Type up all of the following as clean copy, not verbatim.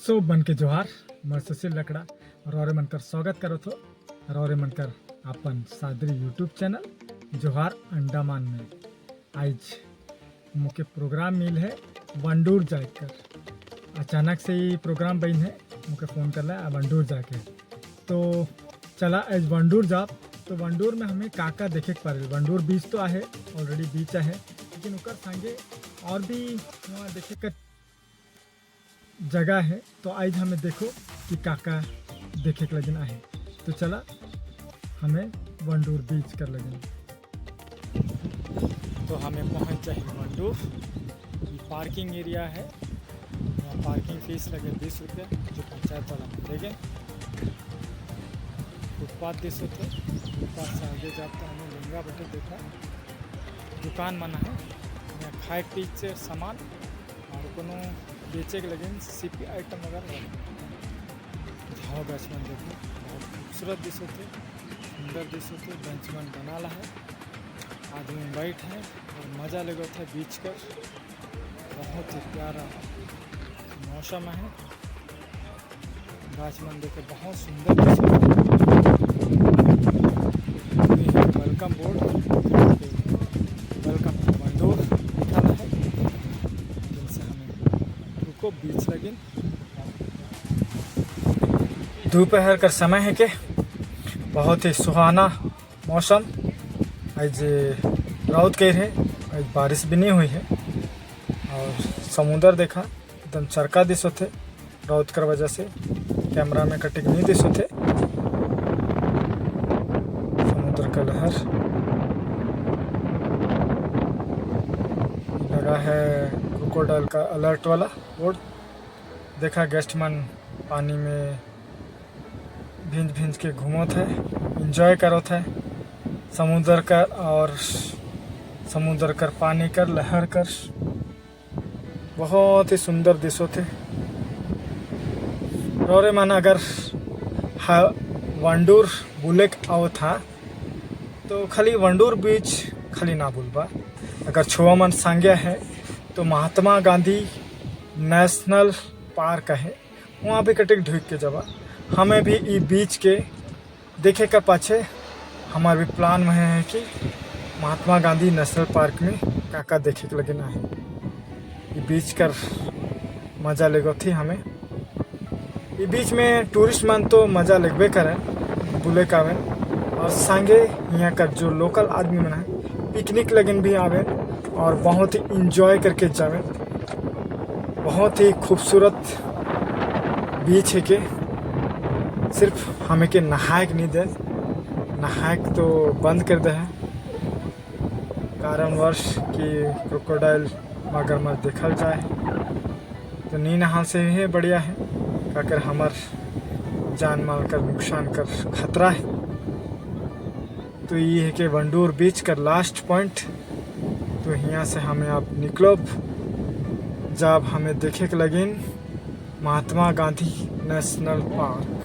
सो बन के जोहार मैं सुशील लकड़ा रौरे मनकर स्वागत करो थो रौरे मनकर अपन सादरी यूट्यूब चैनल जोहार अंडमान में आज मुके प्रोग्राम मिल है वंडूर जाकर अचानक से ही प्रोग्राम बन है मुके फ़ोन कर ला वंडूर जाके तो चला आज वंडूर जा तो वंडूर में हमें काका देखे के पारे वंडूर बीच तो आहे ऑलरेडी बीच है लेकिन उकर संगे और भी वहाँ देखे का जगह है तो आज हमें देखो कि काका देखे के लगन आहे तो चला हमें वंडूर बीच कर लगन तो हमें पहुंच जाए वंडूर पार्किंग एरिया है यहाँ पार्किंग फीस लगे 20 रुपये जो पंचायत वाला लेकिन फुटपाथ 20 रुपये फुटपाथ से आगे जाते हमें लहंगा बटे देखा दुकान मना है यहाँ खाए पीछ से सामान और कोनो बेचे के लगे सीपी आइटम वगैरह झाव बैचमैन देखो बहुत खूबसूरत दिशे थे सुंदर दिशे थे बेंचमैन बना है आदमी बैठ है और मज़ा लगे थे बीच कर बहुत ही प्यारा मौसम है बैचमैन देखे बहुत सुंदर welcome board welcome to Wandoor लिखा है जिनसे हमें रुको बीच लगिन दोपहर का समय है के बहुत ही सुहाना मौसम आज रात के है आज बारिश भी नहीं हुई है और समुंदर देखा एकदम चरका दिसो थे रात कर वजह से कैमरा में कटिंग नहीं दिसो थे समुद्र का लहर लगा है क्रोकोडाइल का अलर्ट वाला बोर्ड देखा गेस्ट मन पानी में भिंज भिंज के घूमो थे इंजॉय करो थे समुद्र कर और समुद्र कर पानी कर लहर कर बहुत ही सुंदर दिशो थे रोरे मन अगर वंडूर बुले आओ था तो खाली वंडूर बीच खाली ना भूलबा अगर छुआ मन संज्ञा है तो महात्मा गांधी नेशनल पार्क है वहाँ भी कटिक ढूक के जबा हमें भी ई बीच के देखे का पाछे हमारे भी प्लान में है कि महात्मा गांधी नेशनल पार्क में काका देखे के लगे ना है ये बीच कर मज़ा लेगो थी हमें ये बीच में टूरिस्ट मन तो मज़ा लगबे करें बुले का आवे और संगे यहाँ का जो लोकल आदमी मन है पिकनिक लगन भी आवे और बहुत ही इंजॉय करके जावे बहुत ही खूबसूरत बीच है के सिर्फ हमें के नहायक नहीं दे नहायक तो बंद कर दे है कारणवश कि क्रोकोडाइल मगरमच्छ देखल जाए तो नी नहा से ही बढ़िया है अगर हमार जान माल कर नुकसान कर खतरा है तो ये है कि वंडूर बीच का लास्ट पॉइंट तो यहाँ से हमें आप निकलो जब हमें देखे के लगिन महात्मा गांधी नेशनल पार्क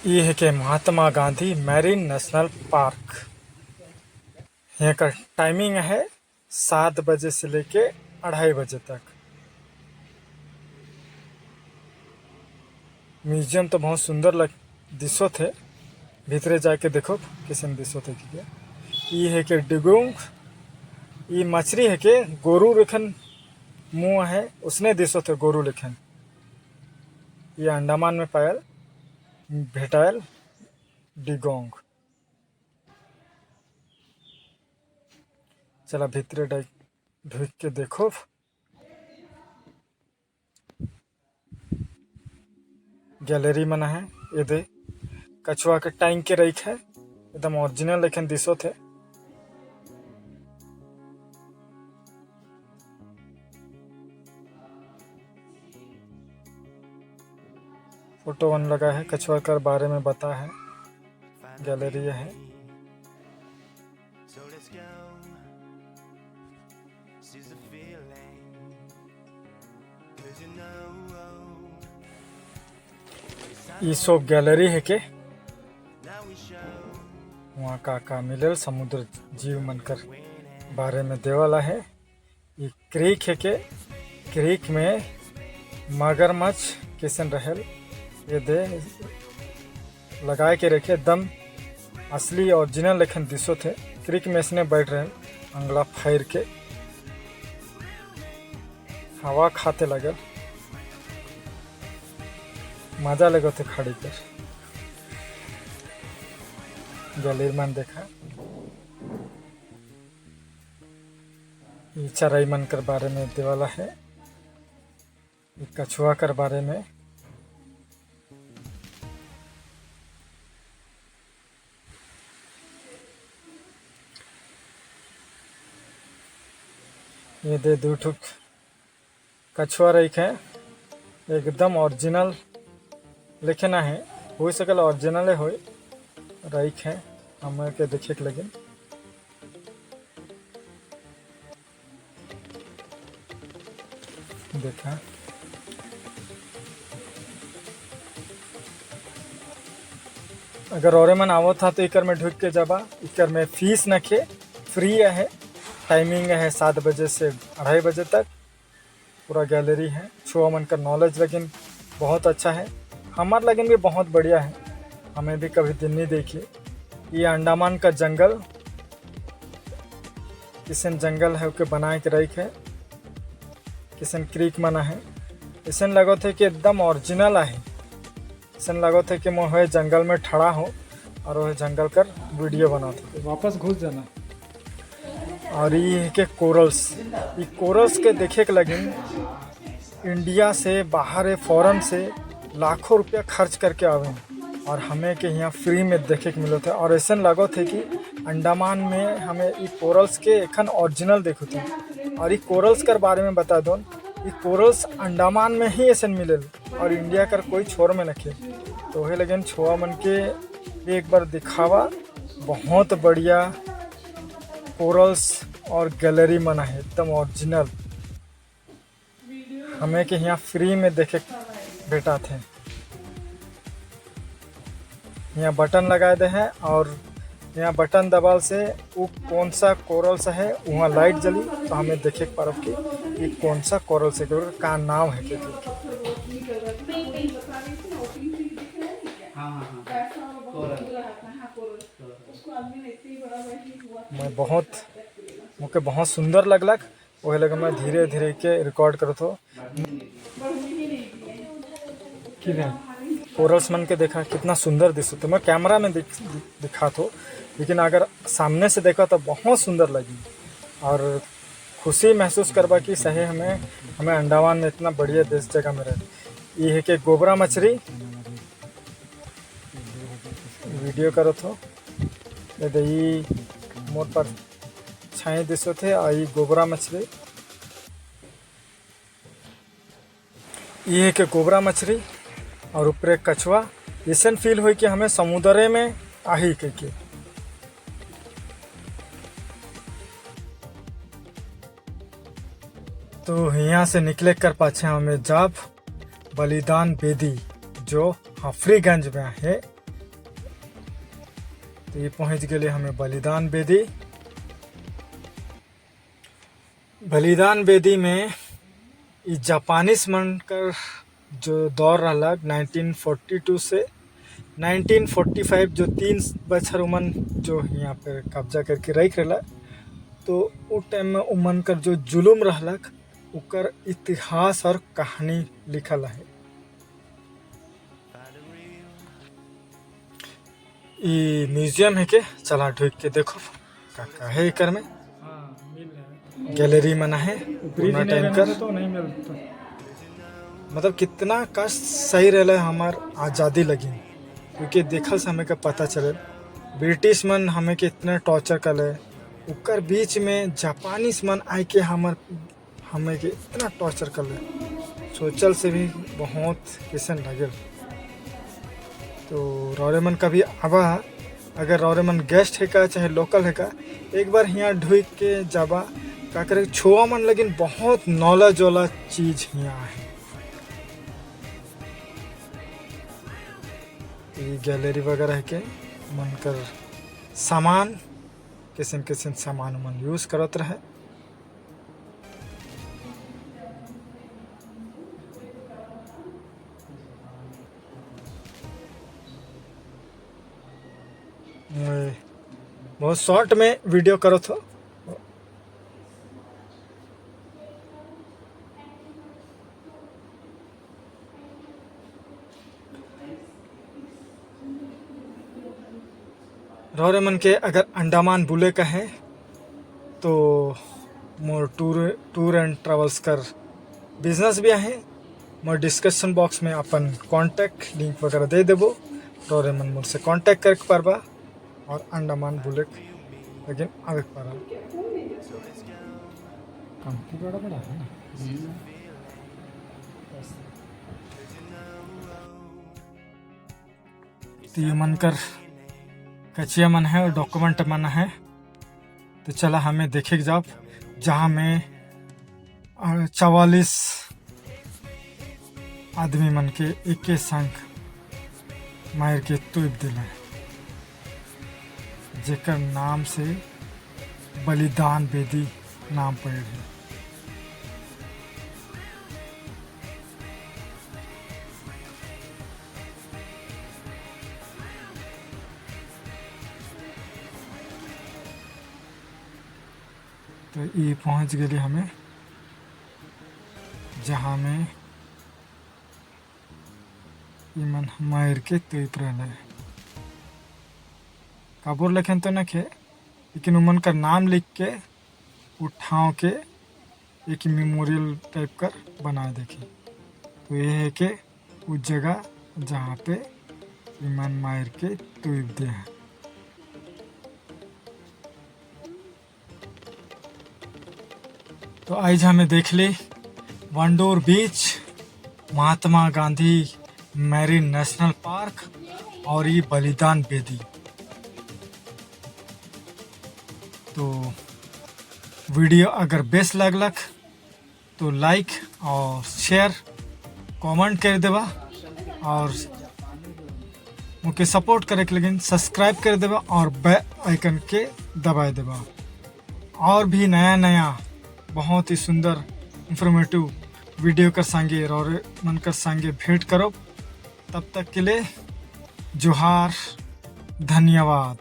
ये है कि Mahatma Gandhi marine national park यहाँ का टाइमिंग है 7 बजे से लेके 2:30 बजे तक म्यूजियम तो बहुत सुंदर दिशो थे भीतरे जाके देखो किसी दिशो थे कि ये है कि डिगोंग ये मछली है कि गोरू लिखन मुँह है उसने दिशो थे गोरू लिखन ये अंडमान में पायल भेटायल डिगोंग चला भीतरे ढूक के देखो गैलरी मना है ये दे कछुआ के टाइम के रख है एकदम ओरिजिनल लेकिन दिशो थे फोटो वन लगा है कछुआ के बारे में बता है गैलरी है ये सब गैलरी है के वहाँ का मिलल समुद्र जीव मनकर बारे में देवाला है ये क्रीक है के क्रीक में मगरमच्छ किसन रहेल ये दे लगाए के रखे दम असली ओरिजिनल लेखन दिसो थे। क्रिक में इसने बैठ रहे अंगला फैर के हवा खाते लगल, मजा लगे थे खड़ी कर। गलीर मन देखा ये चराई मन कर बारे में देवाला है, ये कछुआ कर बारे में। ये दे दो ठुक कछुआ रही है एकदम ओरिजिनल लिखना है, हो सकल ओरिजिनल हो रही है हमें के देखे के लगे। देखा अगर और मन आवो था तो इकर में ढुक के जाबा। इकर में फीस नखे, फ्री है। टाइमिंग है 7 बजे से 2:30 बजे तक। पूरा गैलरी है। छुआ मन का नॉलेज लेकिन बहुत अच्छा है, हमार लगन भी बहुत बढ़िया है। हमें भी कभी दिन नहीं देखी। ये अंडमान का जंगल किसन जंगल है के बनाए के रही है, किसन क्रीक मना है। इसन लगो थे कि एकदम ओरिजिनल है। इसन लगो थे कि मैं जंगल में ठड़ा हो और वह जंगल कर वीडियो बनाते। वापस घुस जाना। और ये के कोरल्स, ये कोरल्स के देखे के लगे इंडिया से बाहर फॉरेन से लाखों रुपया खर्च करके आवे और हमें के यहाँ फ्री में देखे के मिलो थे। और ऐसा लगो थे कि अंडमान में हमें ये कोरल्स के एखन ओरिजिनल देखो थे। और ये कोरल्स कर बारे में बता दो, ये कोरल्स अंडमान में ही ऐसा मिले और इंडिया कर कोई छोर में नखे। तो वही लगन छुआ मन के एक बार दिखावा। बहुत बढ़िया कोरल्स और गैलरी मना है एकदम ओरिजिनल, हमें के यहाँ फ्री में देखे बेटा थे। यहाँ बटन लगाए दे हैं और यहाँ बटन दबाल से वो कौन सा कोरल्स है वहाँ लाइट जली तो हमें देखे पारो कि ये कौन सा कोरल्स है, का नाम है क्या। मैं मुझे बहुत सुंदर लगलक, वही लगे मैं धीरे धीरे के रिकॉर्ड करो तो कोरल्स मन के देखा कितना सुंदर दिसो। तो मैं कैमरा में दिखा तो, लेकिन अगर सामने से देखा तो बहुत सुंदर लगी और खुशी महसूस करवा कि सही हमें अंडमान में इतना बढ़िया देश जगह में रहे। ये है कि गोबरा मछली वीडियो करो तो ये मोर पर छाए दिसो थे। आई गोबरा मछली, ये है कि गोबरा मछली और ऊपर एक कछुआ। ऐसा फील हुई कि हमें समुद्र में आही के। तो यहाँ से निकले कर पाछे हमें जाब बलिदान बेदी जो हफरीगंज में है। तो ये पहुँच गए हमें बलिदान बेदी। बलिदान बेदी में ये जापानीस मन कर जो दौर रहा 1942 से 1945 जो 3 बछर उमन जो यहाँ पर कब्जा करके रख रहा। तो उस टाइम में उमन कर जो जुलुम रहलक उकर इतिहास और कहानी लिखल है। ये म्यूजियम है के चला ढूक के देखो का है एकर में। गैलरी मना है पूरा टाइम कर तो नहीं मिलता। मतलब कितना कष्ट सही रहा हमार आज़ादी लगी, क्योंकि देखल से हमें का पता चले ब्रिटिश मन हमें के इतने टॉर्चर कर ले, उकर बीच में जापानीस मन आए के हमें के इतना टॉर्चर कर ले, सोचल से भी बहुत किसन लगे। तो रौरेमन कभी आवा, अगर रौरेमन गेस्ट है का चाहे लोकल है का, एक बार यहाँ ढूक के जाबा का करे। छुआ मन लेकिन बहुत नॉलेज वाला चीज यहाँ है। ये गैलरी वगैरह है के मन कर सामान किस्म किस्म सामान मन यूज करत रहे। मैं बहुत शॉर्ट में वीडियो करो थो। रौरे मन के अगर अंडमान बुले का है तो मोर टूर एंड ट्रेवल्स कर बिजनेस भी है। मोर डिस्क्रिप्शन बॉक्स में अपन कांटेक्ट लिंक वगैरह दे देबो। रौरे मन मुझसे कांटेक्ट कर पारबा और अंडमान बुले लेकिन आवे पारा कंपनी बड़ा बड़ा है ना। तो ये मन कर कचिया मन है और डॉक्यूमेंट मन है। तो चला हमें देखे जाओ जहाँ में 44 आदमी मन के एक संग मायर के तुप दिल जेकर नाम से बलिदान बेदी नाम पड़ है। तो ये पहुंच गए हमें जहाँ में मन मायर के तुप रहा है। काबुर लिखन तो नखे लेकिन उमन का नाम लिख के उठाव के एक मेमोरियल टाइप कर बना देखी। तो ये है कि उस जगह जहाँ पे इमन मायर के तुप दिया है। तो आज हमें देख ली वंडोर बीच, Mahatma Gandhi marine national park और ये बलिदान बेदी। तो वीडियो अगर बेस्ट लगलक तो लाइक और शेयर कमेंट कर देवा और मुझे सपोर्ट करे के लेकिन सब्सक्राइब कर देवा और बेल आइकन के दबा देवा। और भी नया नया बहुत ही सुंदर इंफॉर्मेटिव वीडियो कर संगे और मन कर संगे भेंट करो। तब तक के लिए जोहार, धन्यवाद।